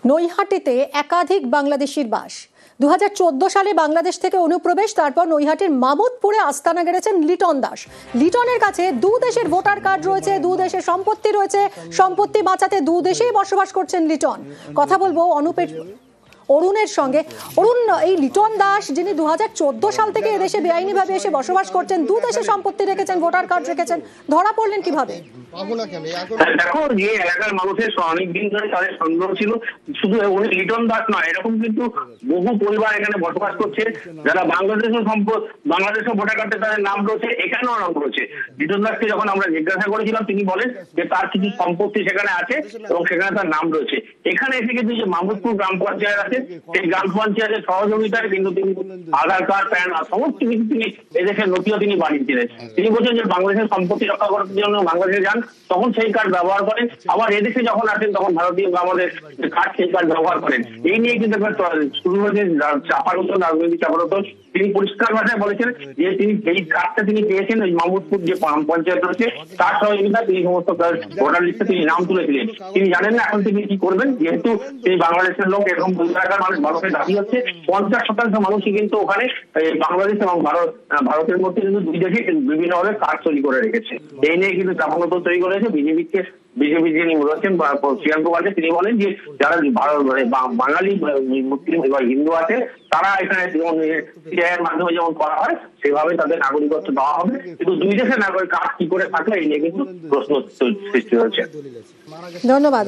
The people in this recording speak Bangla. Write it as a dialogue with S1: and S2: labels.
S1: নৈহাটিতে একাধিক বাংলাদেশির বাস। 2014 সালে বাংলাদেশ থেকে অনুপ্রবেশ, তারপর নৈহাটির মামুদপুরে আস্তানা গেড়েছেন লিটন দাস। লিটনের কাছে দু দেশের ভোটার কার্ড রয়েছে, দু দেশের সম্পত্তি রয়েছে, সম্পত্তি বাঁচাতে দু দেশেই বসবাস করছেন লিটন। কথা বলবো অরুণের সঙ্গে। অরুণ, এই লিটন দাস যিনি 2014 সাল থেকে এদেশে বেআইনিভাবে এসে বসবাস করছেন, দু দেশে সম্পত্তি রেখেছেন, ভোটার কার্ড রেখেছেন, ধরা পড়লেন কিভাবে?
S2: দেখো, যে এলাকার মানুষের অনেকদিন ধরে তাদের সন্দেহ ছিল, শুধু উনি লিটন দাস নয়, এরকম কিন্তু বহু পরিবার এখানে বসবাস করছে যারা বাংলাদেশের ভোটার কার্ডে তাদের নাম রয়েছে, এখানেও নাম রয়েছে। লিটন দাসকে যখন আমরা জিজ্ঞাসা করেছিলাম, তিনি বলেন যে তার কিছু সম্পত্তি সেখানে আছে এবং সেখানে তার নাম রয়েছে। এখানে এসে কিন্তু যে মামুদপুর গ্রাম পঞ্চায়েত আছে, সেই গ্রাম পঞ্চায়েতের সহযোগিতায় কিন্তু তিনি আধার কার্ড, প্যান, সমস্ত কিছু তিনি এদেশের নথিও তিনি বানিয়েছিলেন। তিনি বলছেন যে বাংলাদেশের সম্পত্তি রক্ষা করার জন্য বাংলাদেশে যান, তখন সেই কার্ড ব্যবহার করেন, আবার এদেশে যখন আসেন তখন ভারতীয় আমাদের কার্ড, সেই কার্ড ব্যবহার করেন। এই নিয়ে কিন্তু শুরু হয়েছে চাপানোতন, রাজনৈতিক চাপানোতন। তিনি পরিষ্কার ভাষায় বলেছেন যে তিনি এই কার্ডটা তিনি পেয়েছেন ওই মামুদপুর যে পঞ্চায়েত রয়েছে তার সহযোগিতা, তিনি সমস্ত ভোটার লিস্টে তিনি নাম তুলেছিলেন। তিনি জানেন না এখন তিনি কি করবেন, যেহেতু তিনি বাংলাদেশের লোক। এরকম এলাকার মানুষের দাবি হচ্ছে 50% মানুষই কিন্তু ওখানে বাংলাদেশ এবং ভারতের মধ্যে কিন্তু দুই দেশে বিভিন্নভাবে কার্ড তৈরি করে রেখেছে। এই নিয়ে কিন্তু চাপানোতন তৈরি করেছে বিজেপি যিনি রয়েছেন প্রিয়াঙ্ক বাজে, তিনি বলেন যে যারা বাঙালি মুসলিম এবং হিন্দু আছে তারা এখানে সিআইয়ের মাধ্যমে যেমন করা হয় সেভাবে তাদের নাগরিকত্ব দেওয়া হবে, কিন্তু দুই দেশের নাগরিক কার্ড কি করে থাকলে এই নিয়ে কিন্তু প্রশ্ন সৃষ্টি হয়েছে।
S1: ধন্যবাদ।